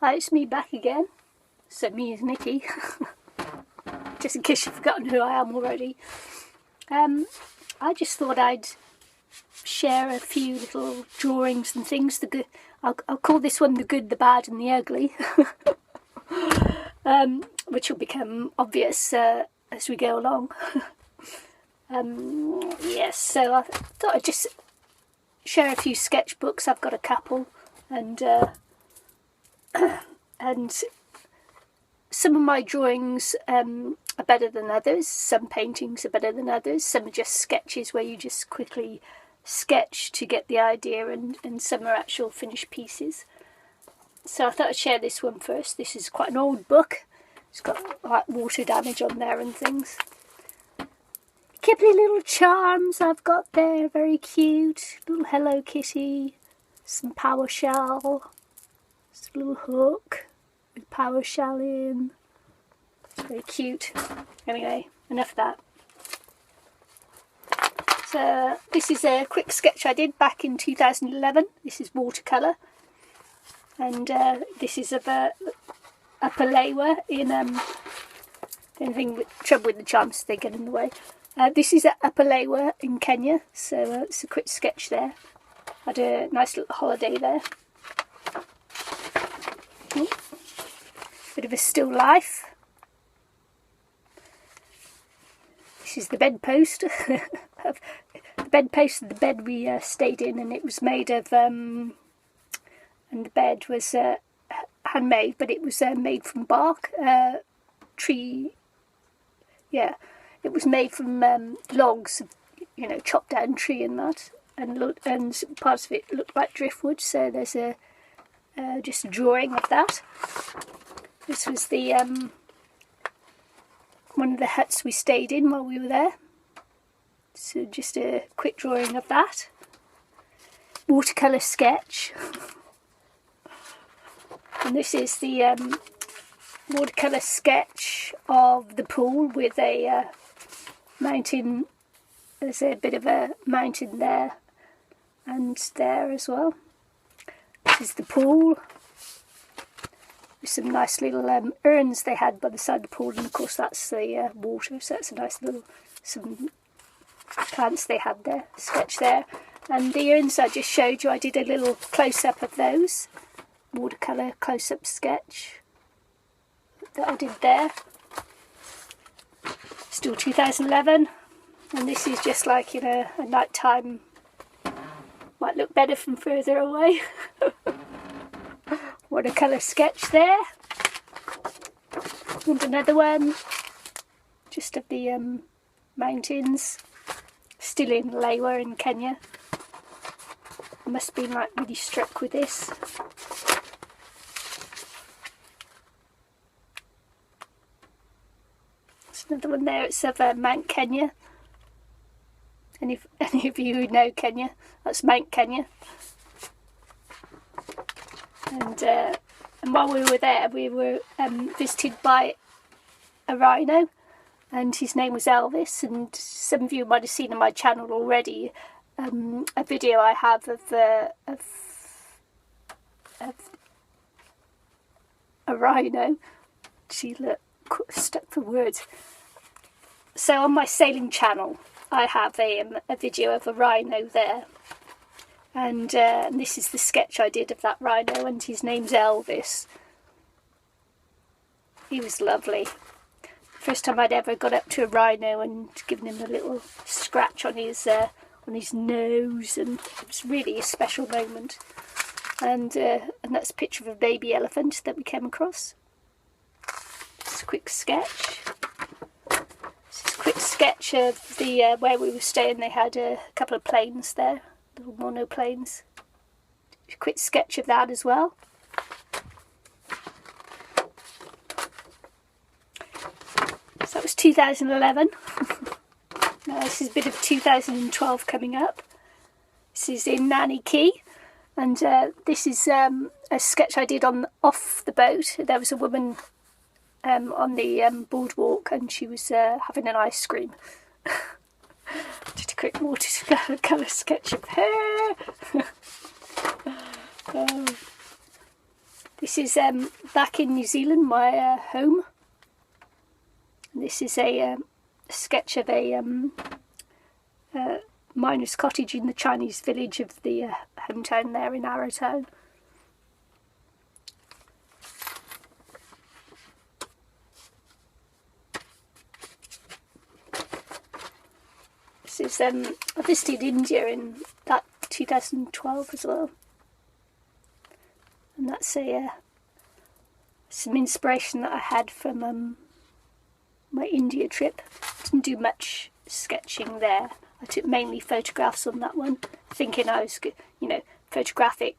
Hi, it's me back again. So me is Nikki. Just in case you've forgotten who I am already. I just thought I'd share a few little drawings and things. The good, I'll call this one the good, the bad and the ugly. Which will become obvious as we go along. Yes, so I thought I'd just share a few sketchbooks. I've got a couple, and some of my drawings are better than others. Some paintings are better than others. Some are just sketches where you just quickly sketch to get the idea, and some are actual finished pieces. So I thought I'd share this one first. This is quite an old book. It's got like water damage on there and things. Kipply little charms I've got there, very cute. Little Hello Kitty, some PowerShell, just a little hook with PowerShell in. It's very cute. Anyway, enough of that. So this is a quick sketch I did back in 2011. This is watercolour, and this is of a Palawa in anything with trouble with the charms, they get in the way. This is at Palawa in Kenya, so it's a quick sketch there. I had a nice little holiday there. Ooh. Bit of a still life. This is the bedpost. The bedpost of the bed we stayed in, and it was made of, and the bed was handmade, but it was made from bark, tree, yeah. It was made from logs, you know, chopped down tree and that, and parts of it looked like driftwood. So there's just a drawing of that. This was the one of the huts we stayed in while we were there. So just a quick drawing of that. Watercolour sketch. And this is the watercolour sketch of the pool with a mountain. There's a bit of a mountain there and there as well. This is the pool with some nice little urns they had by the side of the pool, and of course that's the water, so that's a nice little, some plants they had there, sketch there. And the urns I just showed you, I did a little close-up of those, watercolour close-up sketch that I did there. Still 2011, and this is just like, you know, a nighttime, might look better from further away. Watercolour sketch there, and another one just of the mountains, still in Lawa in Kenya. I must have been like really struck with this. Another one there, it's of Mount Kenya. And if any of you who know Kenya, that's Mount Kenya. And while we were there, we were visited by a rhino, and his name was Elvis. And some of you might have seen on my channel already a video I have of a rhino. Gee, look, stuck for words. So on my sailing channel I have a video of a rhino there, and this is the sketch I did of that rhino, and his name's Elvis. He was lovely. First time I'd ever got up to a rhino and given him a little scratch on his nose, and it was really a special moment. And that's a picture of a baby elephant that we came across. Just a quick sketch. Quick sketch of the where we were staying. They had a couple of planes there, little monoplanes. A quick sketch of that as well. So that was 2011. Now this is a bit of 2012 coming up. This is in Nanny Key, and this is a sketch I did off the boat. There was a woman on the boardwalk, and she was having an ice cream. Just a quick watercolour sketch of her. This is back in New Zealand, my home. This is a sketch of a miner's cottage in the Chinese village of the hometown there in Arrowtown. This is I visited India in that 2012 as well, and that's some inspiration that I had from my India trip. Didn't do much sketching there. I took mainly photographs on that one, thinking I was, you know, photographic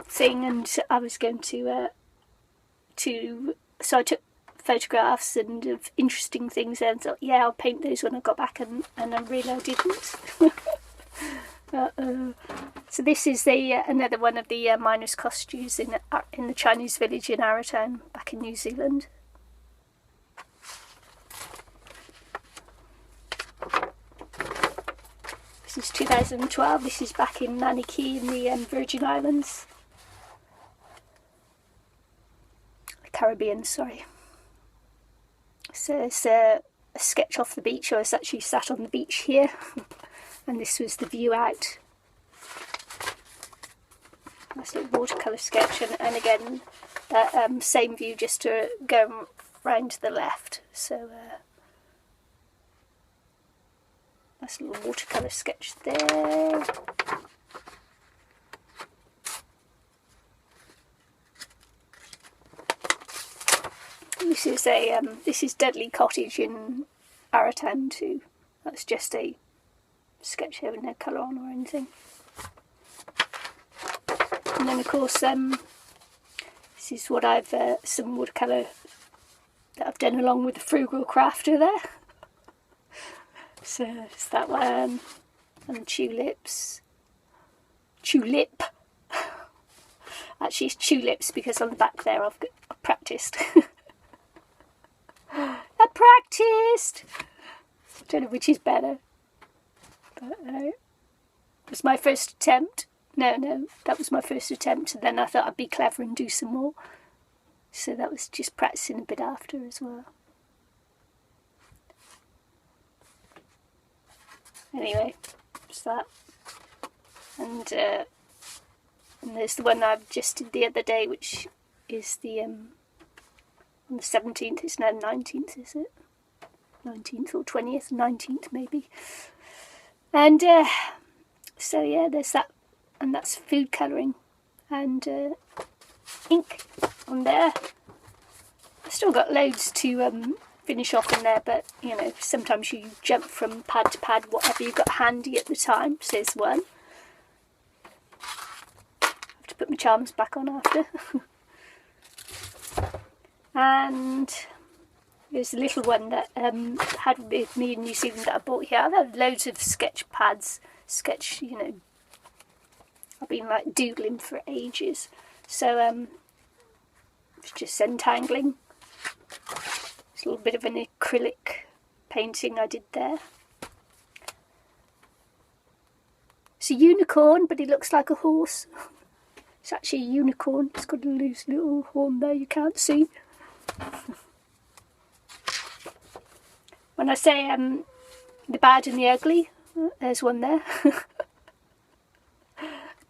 thing, and I was going to so I took photographs and of interesting things there and thought, yeah, I'll paint those when I got back, and I realised I didn't. So this is another one of the miners' costumes in the Chinese village in Arrowtown, back in New Zealand. This is 2012. This is back in Manukau in the Virgin Islands, the Caribbean. Sorry. So it's a sketch off the beach. I was actually sat on the beach here, and this was the view out. Nice little watercolour sketch, and again that same view, just to go round to the left. So nice little watercolour sketch there. This is Dudley Cottage in Arrowtown too. That's just a sketch here with no colour on or anything. And then of course this is what I've some watercolour that I've done along with the frugal crafter there. So it's that one, and tulips. Tulip. Actually it's tulips, because on the back there I've practised. I practised! I don't know which is better. But it was my first attempt. No, that was my first attempt, and then I thought I'd be clever and do some more. So that was just practising a bit after as well. Anyway, it's that. And there's the one I just did the other day, which is the on the 17th. It's now 19th, is it? 19th or 20th? 19th maybe. And so yeah, there's that, and that's food colouring and ink on there. I've still got loads to finish off in there, but you know, sometimes you jump from pad to pad, whatever you've got handy at the time. So there's one. I have to put my charms back on after. And there's a little one that had with me in New Zealand that I bought here. I've had loads of sketch pads, you know, I've been like doodling for ages. So it's just entangling. It's a little bit of an acrylic painting I did there. It's a unicorn, but it looks like a horse. It's actually a unicorn. It's got a loose little horn there you can't see. When I say the bad and the ugly, there's one there.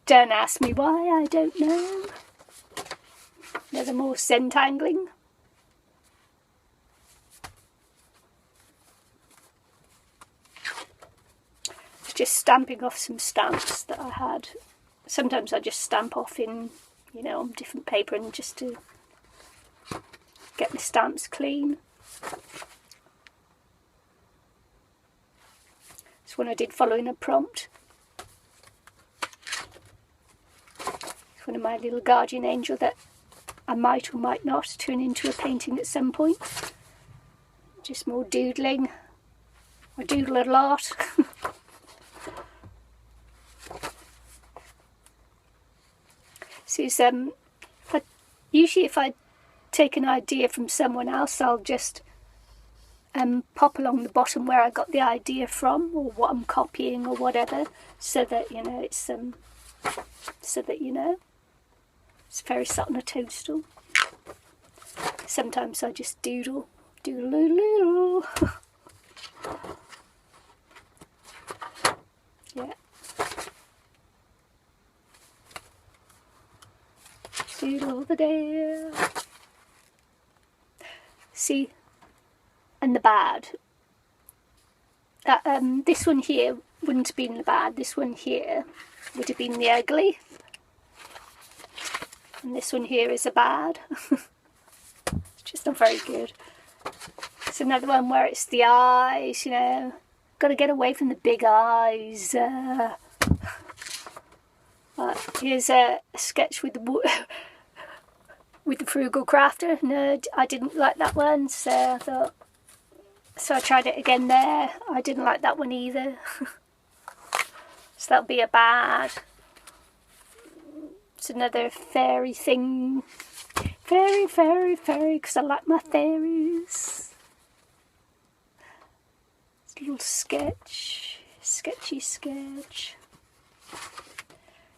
Don't ask me why, I don't know. There's more centangling. Just stamping off some stamps that I had. Sometimes I just stamp off in, you know, on different paper, and just to get the stamps clean. It's one I did following a prompt. It's one of my little guardian angel that I might or might not turn into a painting at some point. Just more doodling. I doodle a lot. So it's, usually if I take an idea from someone else, I'll just pop along the bottom where I got the idea from, or what I'm copying or whatever, so that you know it's so that you know. It's very sat on a toadstool. Sometimes I just doodle, doodle. Yeah. Doodle all the day. See, and the bad. This one here wouldn't have been the bad. This one here would have been the ugly. And this one here is a bad. It's just not very good. It's another one where it's the eyes, you know. Got to get away from the big eyes. Here's a sketch with the frugal crafter. No, I didn't like that one, so I thought. So I tried it again there. I didn't like that one either. So that'll be a bad. It's another fairy thing. Fairy, fairy, fairy, because I like my fairies. It's a little sketch. Sketchy sketch.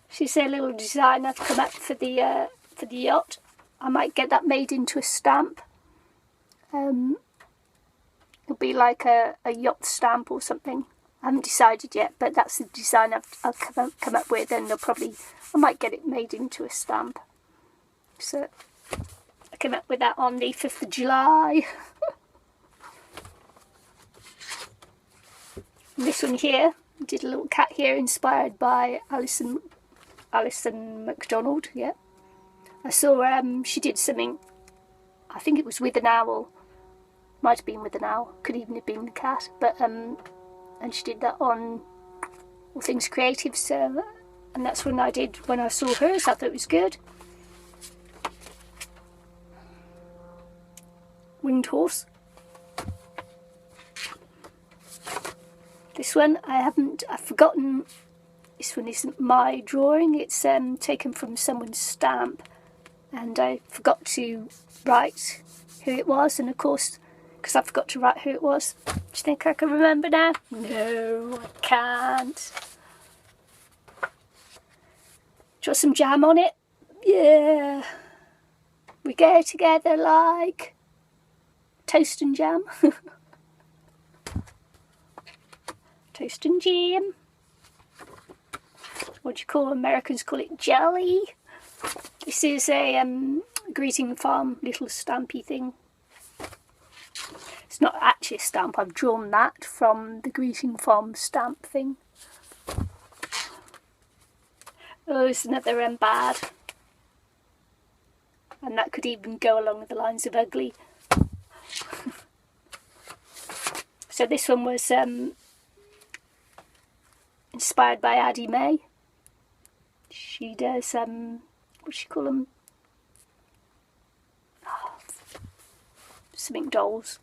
She's a little design I've come up for the yacht. I might get that made into a stamp. It'll be like a yacht stamp or something. I haven't decided yet, but that's the design I've come up with, and I might get it made into a stamp. So I came up with that on the 5th of July. This one here, I did a little cat here inspired by Alison MacDonald. Yeah, I saw she did something. I think it was with an owl. Might have been with an owl. Could even have been the cat. But and she did that on All Things Creative. So, and that's when I saw hers. I thought it was good. Winged horse. This one I've forgotten. This one isn't my drawing. It's taken from someone's stamp, and I forgot to write who it was. And of course, because I forgot to write who it was, do you think I can remember now? No, I can't. Do you want some jam on it? Yeah. We go together like toast and jam. Toast and jam. What do you call Americans call it? Jelly. This is a greeting farm little stampy thing. It's not actually a stamp. I've drawn that from the greeting farm stamp thing. Oh, it's another bad. And that could even go along the lines of ugly. So this one was inspired by Addie May. She does, what do she call them? Oh, something dolls.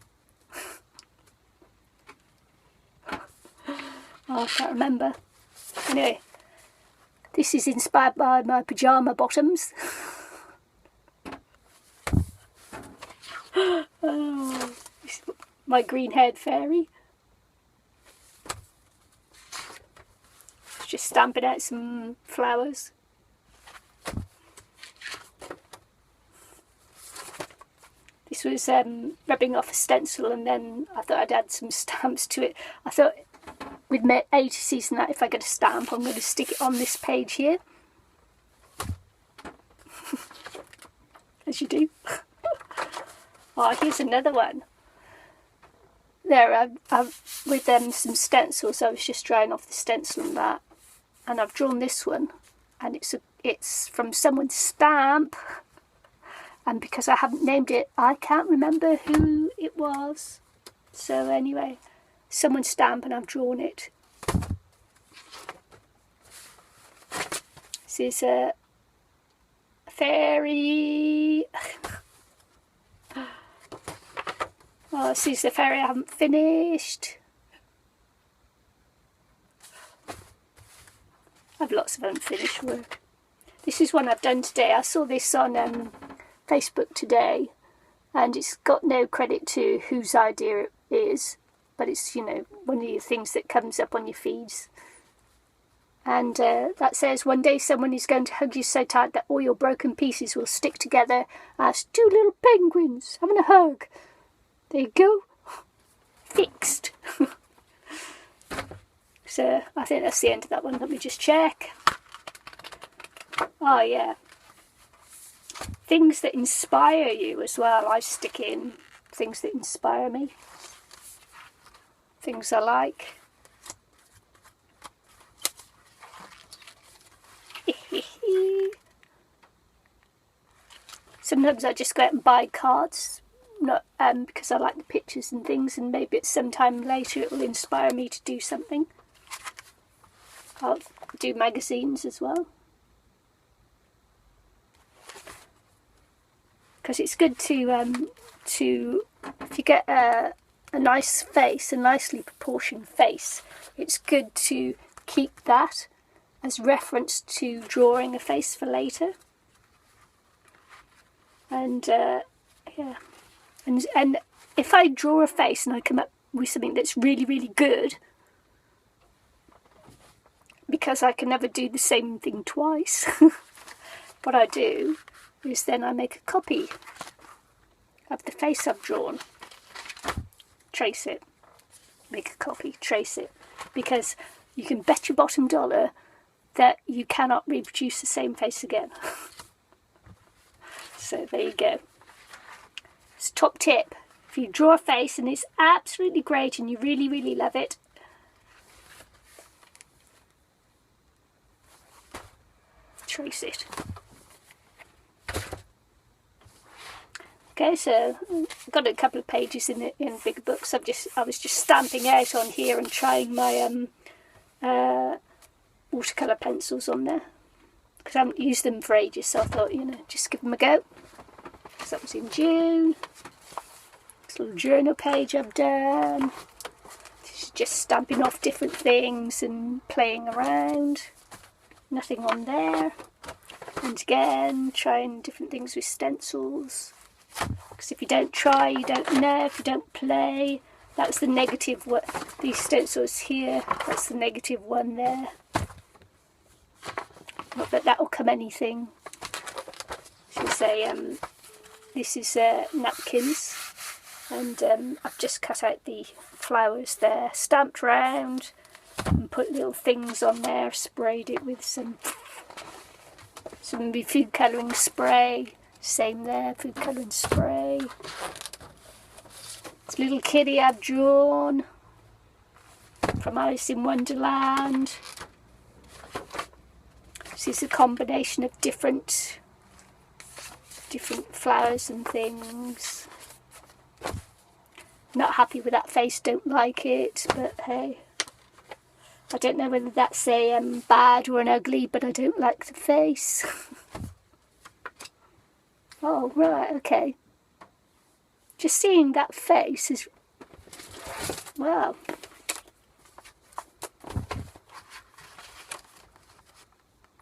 Oh, I can't remember. Anyway, this is inspired by my pyjama bottoms. Oh, this is my green-haired fairy. Just stamping out some flowers. This was rubbing off a stencil, and then I thought I'd add some stamps to it. I thought with my 80s and that, if I get a stamp, I'm going to stick it on this page here. As you do. Oh, here's another one. There, I've with some stencils. I was just drying off the stencil and that, and I've drawn this one, and it's from someone's stamp, and because I haven't named it, I can't remember who it was. So anyway, someone's stamp, and I've drawn it. This is a fairy. Oh, this is the fairy I haven't finished. I have lots of unfinished work. This is one I've done today. I saw this on Facebook today, and it's got no credit to whose idea it is, but it's, you know, one of the things that comes up on your feeds. And that says, one day someone is going to hug you so tight that all your broken pieces will stick together as two little penguins having a hug. There you go. Fixed. So I think that's the end of that one. Let me just check. Oh yeah. Things that inspire you as well. I stick in things that inspire me. Things I like. Sometimes I just go out and buy cards, not because I like the pictures and things, and maybe at some time later it will inspire me to do something. I'll do magazines as well, because it's good to if you get a nice face, a nicely proportioned face, it's good to keep that as reference to drawing a face for later. And yeah, and if I draw a face and I come up with something that's really, really good, because I can never do the same thing twice, what I do is then I make a copy of the face I've drawn, trace it, make a copy, trace it, because you can bet your bottom dollar that you cannot reproduce the same face again. So there you go. It's a top tip. If you draw a face and it's absolutely great and you really, really love it, trace it. Okay, so I've got a couple of pages in bigger books. I was just stamping out on here and trying my watercolour pencils on there, because I haven't used them for ages, so I thought, just give them a go. So that was in June. This little journal page I've done. Just stamping off different things and playing around. Nothing on there. And again, trying different things with stencils. Because if you don't try, you don't know. If you don't play, that's the negative. These stencils here, that's the negative one there. Not that that'll come anything. I should say, this is napkins, and I've just cut out the flowers there, stamped round, and put little things on there, sprayed it with some food colouring spray, same there, food colouring spray. This little kitty I've drawn from Alice in Wonderland. This is a combination of different flowers and things. Not happy with that face, don't like it, but hey, I don't know whether that's a bad or an ugly, but I don't like the face. Oh right, okay. Just seeing that face is, wow.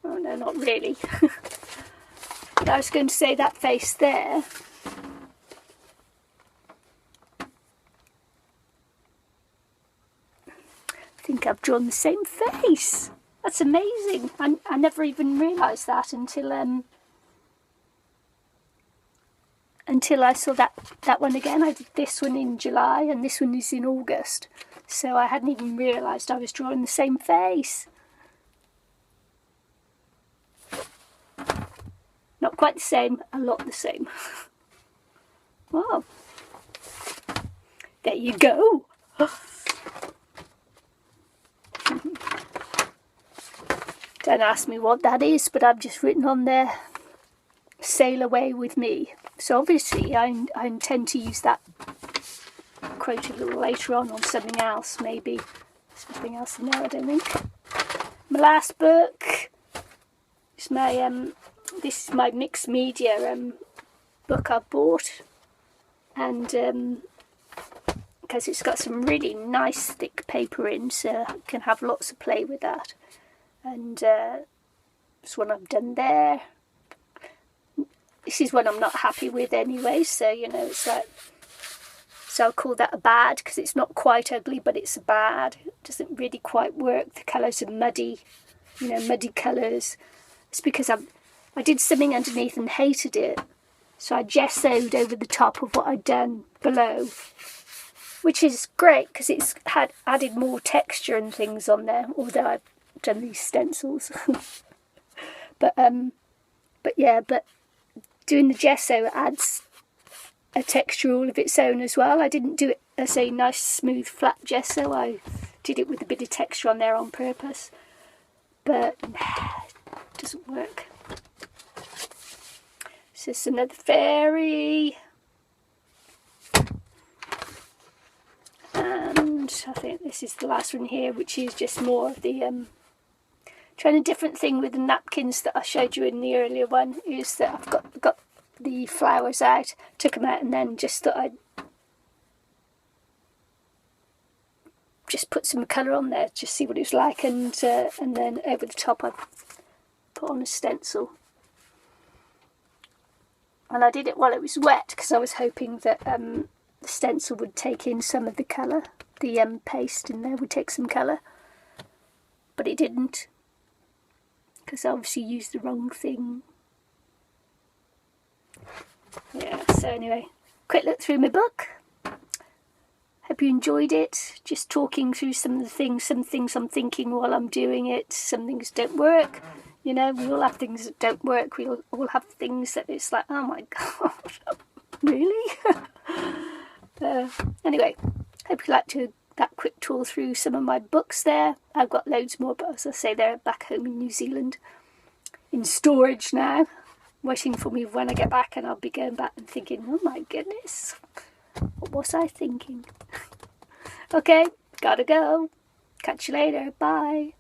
Oh no, not really. But I was going to say that face there. I think I've drawn the same face. That's amazing. I never even realised that until I saw that one again. I did this one in July and this one is in August. So I hadn't even realised I was drawing the same face. Not quite the same, a lot the same. Wow. There you go. Don't ask me what that is, but I've just written on there, sail away with me. So obviously I intend to use that quote a little later on something else, maybe. Something else in there, I don't think. My last book is this is my mixed media book I bought, and because it's got some really nice thick paper in, so I can have lots of play with that. And this one I've done there. This is one I'm not happy with anyway, so it's like, so I'll call that a bad, because it's not quite ugly, but it's a bad. It doesn't really quite work. The colours are muddy. you know, muddy colours. It's because I did something underneath and hated it. So I gessoed over the top of what I'd done below, which is great because it's had added more texture and things on there, although I've done these stencils. but doing the gesso adds a texture all of its own as well. I didn't do it as a nice smooth flat gesso. I did it with a bit of texture on there on purpose, but it doesn't work. So it's another fairy, and I think this is the last one here, which is just more of the trying a different thing with the napkins that I showed you in the earlier one. Is that I've got the flowers out, took them out, and then just thought I'd just put some colour on there, just see what it was like, and then over the top I put on a stencil. And I did it while it was wet because I was hoping that the stencil would take in some of the colour, the paste in there would take some colour, but it didn't, because I obviously used the wrong thing. Yeah, so anyway, quick look through my book. Hope you enjoyed it. Just talking through some things I'm thinking while I'm doing it. Some things don't work. You know, we all have things that don't work. We all have things that it's like, oh my god, really? Anyway, hope you liked that quick tour through some of my books there. I've got loads more, but as I say, they're back home in New Zealand in storage now, waiting for me when I get back, and I'll be going back and thinking, oh my goodness, what was I thinking? Okay, gotta go. Catch you later. Bye.